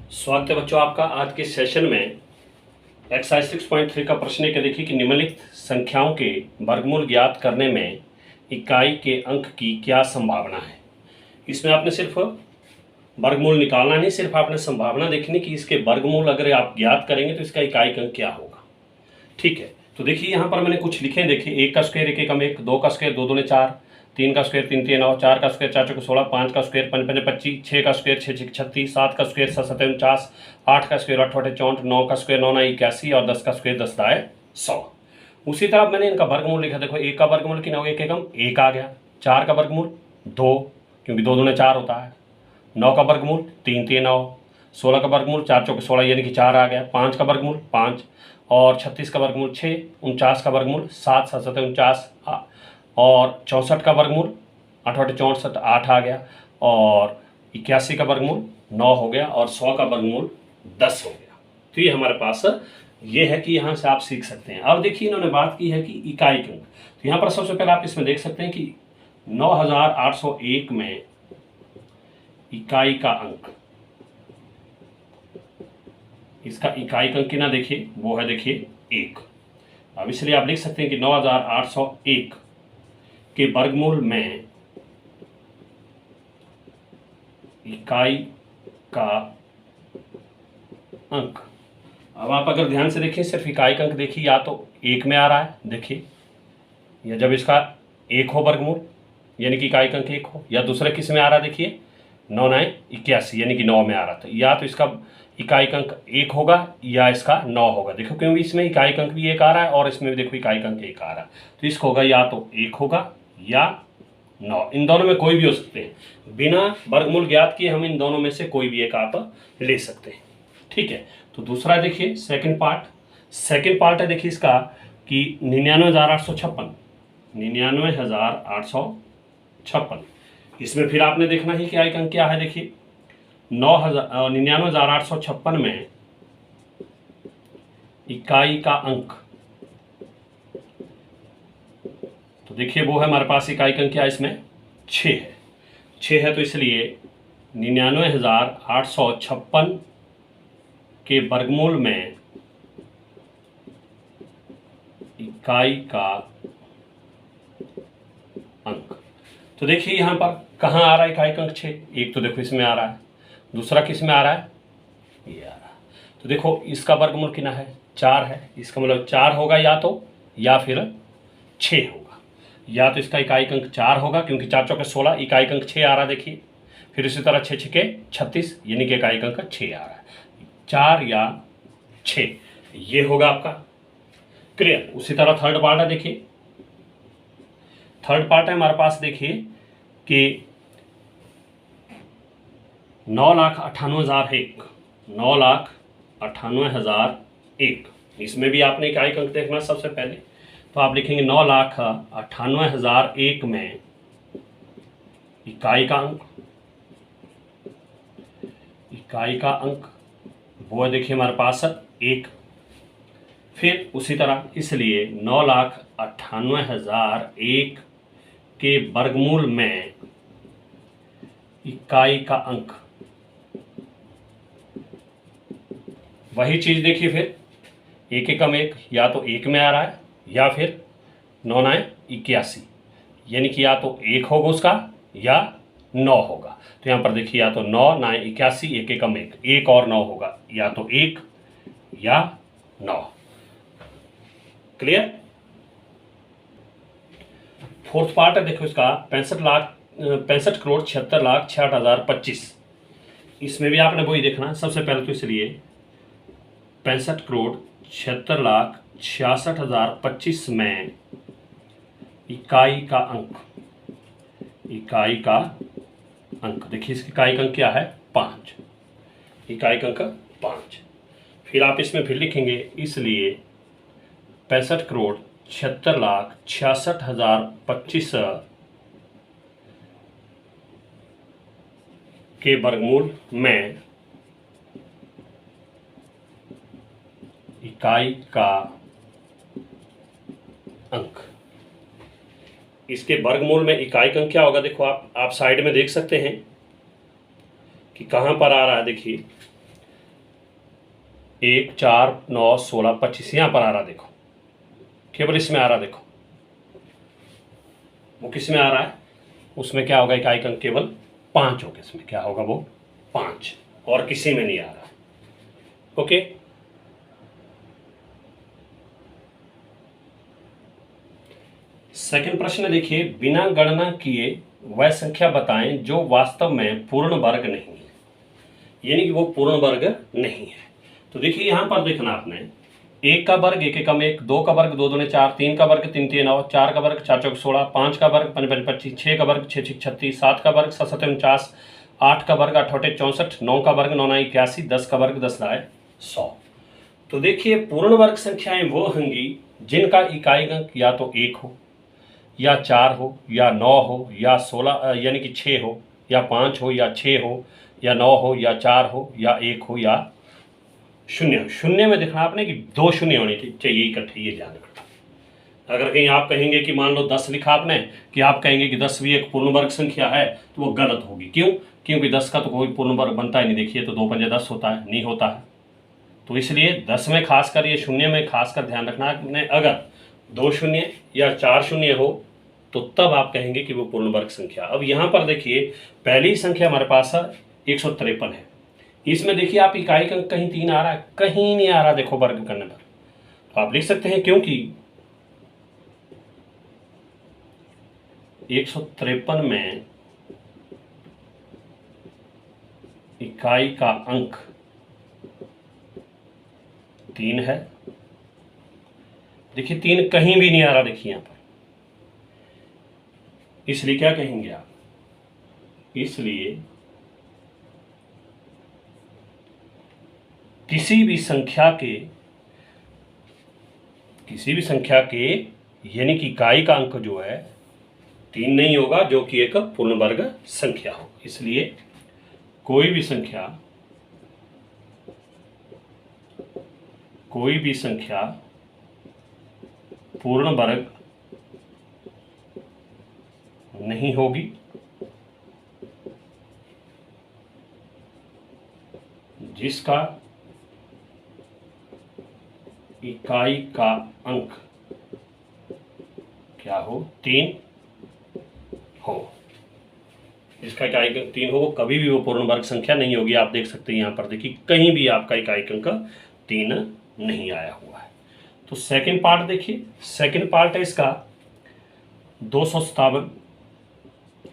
स्वागत है बच्चों आपका आज के सेशन में। एक्सरसाइज 6.3 का प्रश्न है कि देखिए कि निम्नलिखित संख्याओं के वर्गमूल ज्ञात करने में इकाई के अंक की क्या संभावना है। इसमें आपने सिर्फ वर्गमूल निकालना नहीं, सिर्फ आपने संभावना देखनी कि इसके वर्गमूल अगर आप ज्ञात करेंगे तो इसका इकाई का अंक क्या होगा। ठीक है, तो देखिए यहाँ पर मैंने कुछ लिखे हैं। देखिए 1 का स्क्वायर 1 एकम 1, 2 का स्क्वायर 2 दूने 4, 3 का स्क्वायर 3 3 9, 4 का स्क्वायर 4 चौके 16, 5 का स्क्वायर 5 5 25, 6 का स्क्वायर 6 6 36, 7 का स्क्वायर 7 7 49, 8 का स्क्वायर 8 8 64, 9 का स्क्वायर 9 9 81 और 10 का स्क्वायर 10 दाए 100। उसी तरह मैंने इनका वर्गमूल लिखा। देखो 1 का वर्गमूल कितना हो गया, 1 एकम 1 आ गया। 4 का वर्गमूल 2, क्योंकि 2 दूने 4 होता है। 9 का वर्गमूल 3 3 9, 16 का वर्गमूल 4 चौके 16 यानी कि 4 आ गया। 5 का वर्गमूल 5 और 36 का वर्गमूल 6, 49 का वर्गमूल 7 7 7 49 और 64 का वर्गमूल 8 8 64 8 आ गया और 81 का वर्गमूल 9 हो गया और 100 का वर्गमूल 10 हो गया। तो ये हमारे पास ये है कि यहाँ से आप सीख सकते हैं। अब देखिए इन्होंने बात की है कि इकाई के अंक। तो यहाँ पर सबसे पहले आप इसमें देख सकते हैं कि 9801 में इकाई का अंक, इसका इकाई का अंक कितना देखिए वो है देखिए 1। अब इसलिए आप लिख सकते हैं कि 9801 के वर्गमूल में इकाई का अंक। अब आप अगर ध्यान से देखिए सिर्फ इकाई का अंक देखिए, या तो 1 में आ रहा है देखिए, या जब इसका 1 हो वर्गमूल यानी कि इकाई का अंक 1 हो, या दूसरा किस में आ रहा है देखिए 9 9 81 यानी कि 9 में आ रहा था। या तो इसका इकाई का अंक 1 होगा या इसका 9 होगा। देखो क्योंकि इसमें इकाई का अंक भी 1 आ रहा है और इसमें भी देखो इकाई का अंक 1 आ रहा है, तो इसको होगा या तो 1 होगा या 9। इन दोनों में कोई भी हो सकते हैं। बिना वर्गमूल ज्ञात किए हम इन दोनों में से कोई भी एक आप ले सकते हैं। ठीक है, तो दूसरा देखिए सेकंड पार्ट है देखिए इसका कि 99,856 99,856। इसमें फिर आपने देखना है कि आइकन क्या है। देखिए 99,856 में इकाई का अंक, तो देखिए वो है हमारे पास इकाई का अंक क्या, इसमें 6 है। 6 है तो इसलिए 99,856 के वर्गमूल में इकाई का अंक। तो देखिए यहाँ पर कहाँ आ रहा है इकाई का अंक 6। एक तो देखो इसमें आ रहा है, दूसरा किस में आ रहा है, ये आ रहा है। तो देखो इसका वर्गमूल कितना है, 4 है। इसका मतलब 4 होगा या तो, या फिर 6 होगा। या तो इसका इकाई का अंक 4 होगा क्योंकि 4 चौके 16, इकाई का अंक 6 आ रहा है देखिए। फिर इसी तरह 6 6 36 यानी कि इकाई का अंक 6 आ रहा है। 4 या 6 ये होगा आपका क्लियर। उसी तरह थर्ड पार्ट है देखिए, थर्ड पार्ट है हमारे पास देखिए कि 9,98,001 9,98,001। इसमें भी आपने इकाई का अंक देखना सबसे पहले, तो आप लिखेंगे 9,98,001 में इकाई का अंक, इकाई का अंक वो है देखिए हमारे पास 1। फिर उसी तरह इसलिए 9,98,001 के वर्गमूल में इकाई का अंक, वही चीज देखिए फिर 1 एकम 1 या तो 1 में आ रहा है या फिर 9 9 81 यानी कि या तो 1 होगा उसका या 9 होगा। तो यहाँ पर देखिए या तो 9 9 81 1 एकम 1, 1 और 9 होगा, या तो 1 या 9। क्लियर। फोर्थ पार्ट है देखो इसका 65,76,76,66,25। इसमें भी आपने वही देखना है सबसे पहले। तो इसलिए 65,76,66,66,25 में इकाई का अंक, इकाई का अंक देखिए इसकी इकाई का अंक क्या है 5, इकाई का अंक 5। फिर आप इसमें फिर लिखेंगे इसलिए 65,76,66,66,25 के वर्गमूल में इकाई का अंक। इसके वर्गमूल में इकाई का अंक क्या होगा, देखो आप साइड में देख सकते हैं कि कहाँ पर आ रहा है। देखिए 1 4 9 16 25 यहाँ पर आ रहा, देखो केवल इसमें आ रहा, देखो वो किस में आ रहा है, उसमें क्या होगा, इकाई अंक केवल 5 होगा, इसमें क्या होगा वो 5, और किसी में नहीं आ रहा। ओके, सेकंड प्रश्न देखिए, बिना गणना किए वह संख्या बताएं जो वास्तव में पूर्ण वर्ग नहीं है, यानी कि वो पूर्ण वर्ग नहीं है। तो देखिए यहां पर देखना आपने, 1 का वर्ग 1 एकम 1, 2 का वर्ग 2 दूने 4, 3 का वर्ग 3 3 9, 4 का वर्ग 4 चौक 16, 5 का वर्ग 5 5 25, 6 का वर्ग 6 6 36, 7 का वर्ग 7 7 49, 8 का वर्ग 8 8 64, 9 का वर्ग 9 9 81, 10 का वर्ग 10 9 100। तो देखिए पूर्ण वर्ग संख्याएं वो होंगी जिनका इकाई अंक या तो 1 हो, या 4 हो, या 9 हो, या 16 यानी कि 6 हो, या 5 हो, या 6 हो, या 9 हो, या 4 हो, या 1 हो, या 0। शून्य में देखना आपने कि 2 शून्य होने चाहिए इकट्ठे, ये ध्यान रखना। अगर कहीं आप कहेंगे कि मान लो 10 लिखा आपने, कि आप कहेंगे कि 10 भी एक पूर्ण वर्ग संख्या है, तो वो गलत होगी। क्यों? क्योंकि 10 का तो कोई पूर्ण वर्ग बनता ही नहीं। देखिए तो 2 पंजे 10 होता है, नहीं होता है। तो इसलिए 10 में खासकर, ये शून्य में खासकर ध्यान रखना आपने, अगर 2 शून्य या 4 शून्य हो तो तब आप कहेंगे कि वो पूर्ण वर्ग संख्या। अब यहाँ पर देखिए पहली संख्या हमारे पास 153 है, इसमें देखिए आप इकाई अंक कहीं 3 आ रहा है, कहीं नहीं आ रहा, देखो वर्ग करने पर। तो आप लिख सकते हैं क्योंकि 153 में इकाई का अंक 3 है। देखिए 3 कहीं भी नहीं आ रहा, देखिए यहां पर, इसलिए क्या कहेंगे आप, इसलिए किसी भी संख्या के यानी कि इकाई का अंक जो है 3 नहीं होगा, जो कि एक पूर्ण वर्ग संख्या हो। इसलिए कोई भी संख्या पूर्ण वर्ग नहीं होगी जिसका इकाई का अंक क्या हो, 3 हो। जिसका इकाई अंक 3 हो, वो कभी भी वो पूर्ण वर्ग संख्या नहीं होगी। आप देख सकते हैं यहाँ पर, देखिए कहीं भी आपका इकाई अंक 3 नहीं आया हुआ है। तो सेकंड पार्ट देखिए, सेकंड पार्ट है इसका 257।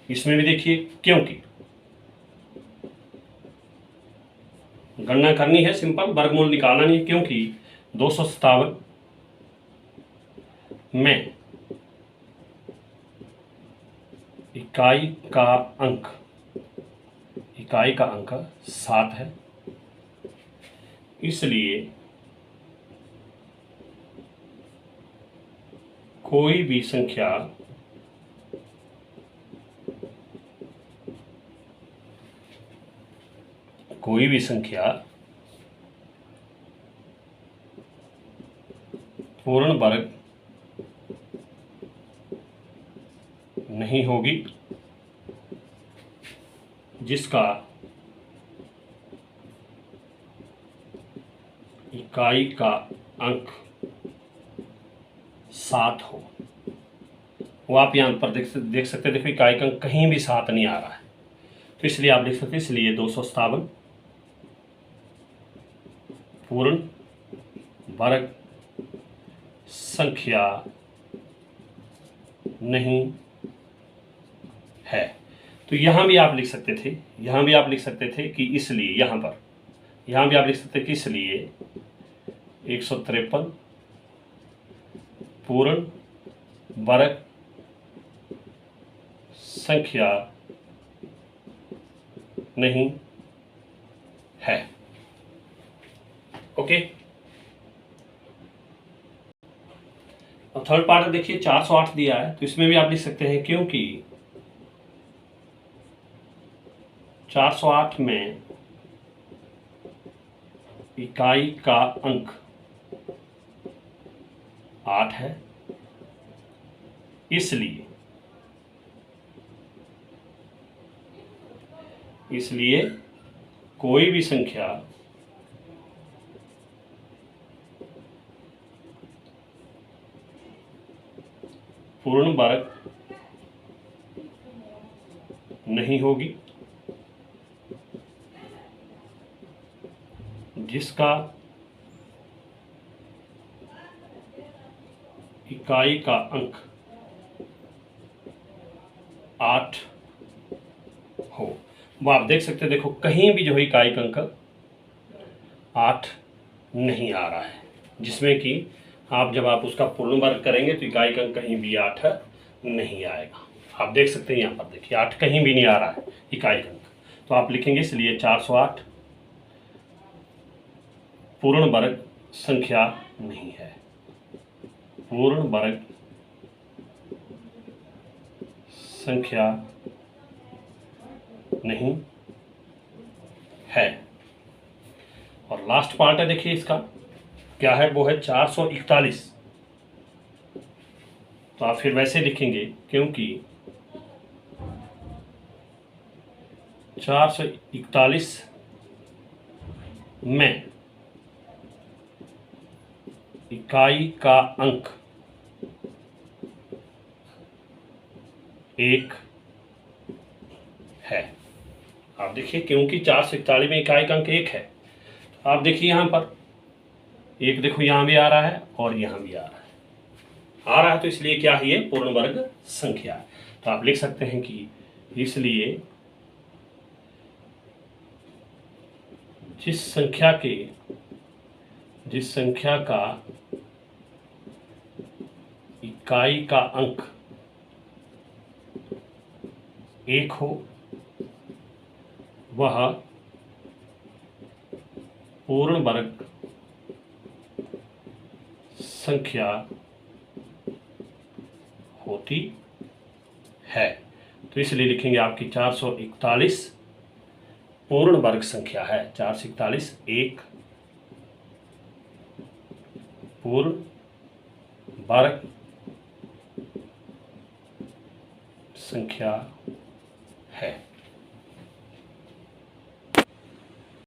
इसमें भी देखिए, क्योंकि गणना करनी है, सिंपल वर्गमूल निकालना नहीं है, क्योंकि 257 में इकाई का अंक 7 है। इसलिए कोई भी संख्या पूर्ण वर्ग नहीं होगी जिसका इकाई का अंक 7 हो। वो आप यहाँ पर देख सकते हैं, देखो इकाई का अंक कहीं भी 7 नहीं आ रहा है, तो इसलिए आप लिख सकते हैं, इसलिए 257 पूर्ण वर्ग संख्या नहीं है। तो यहां भी आप लिख सकते थे, कि इसलिए यहां भी आप लिख सकते थे कि इसलिए 153 पूर्ण वर्ग संख्या नहीं है। ओके, और थर्ड पार्ट देखिए 408 दिया है, तो इसमें भी आप लिख सकते हैं क्योंकि 408 में इकाई का अंक 8 है। इसलिए कोई भी संख्या पूर्ण वर्ग नहीं होगी, जिसका इकाई का अंक 8 हो। वो आप देख सकते हैं, देखो कहीं भी जो है इकाई का अंक 8 नहीं आ रहा है, जिसमें कि जब आप उसका पूर्ण वर्ग करेंगे तो इकाई का अंक कहीं भी 8 नहीं आएगा। आप देख सकते हैं यहाँ पर, देखिए 8 कहीं भी नहीं आ रहा है इकाई का अंक, तो आप लिखेंगे इसलिए 408 पूर्ण वर्ग संख्या नहीं है, पूर्ण वर्ग संख्या नहीं है। और लास्ट पार्ट है, देखिए इसका क्या है, वो है 441। तो आप फिर वैसे लिखेंगे, क्योंकि 441 में इकाई का अंक 1 है। आप देखिए, क्योंकि 441 में इकाई का अंक 1 है, आप देखिए यहाँ पर एक, देखो यहाँ भी आ रहा है और यहाँ भी आ रहा है, तो इसलिए क्या है, ये पूर्ण वर्ग संख्या है। तो आप लिख सकते हैं कि इसलिए जिस संख्या का इकाई का अंक 1 हो, वह पूर्ण वर्ग संख्या होती है। तो इसलिए लिखेंगे आपकी 441 पूर्ण वर्ग संख्या है। 441 एक पूर्ण वर्ग संख्या है।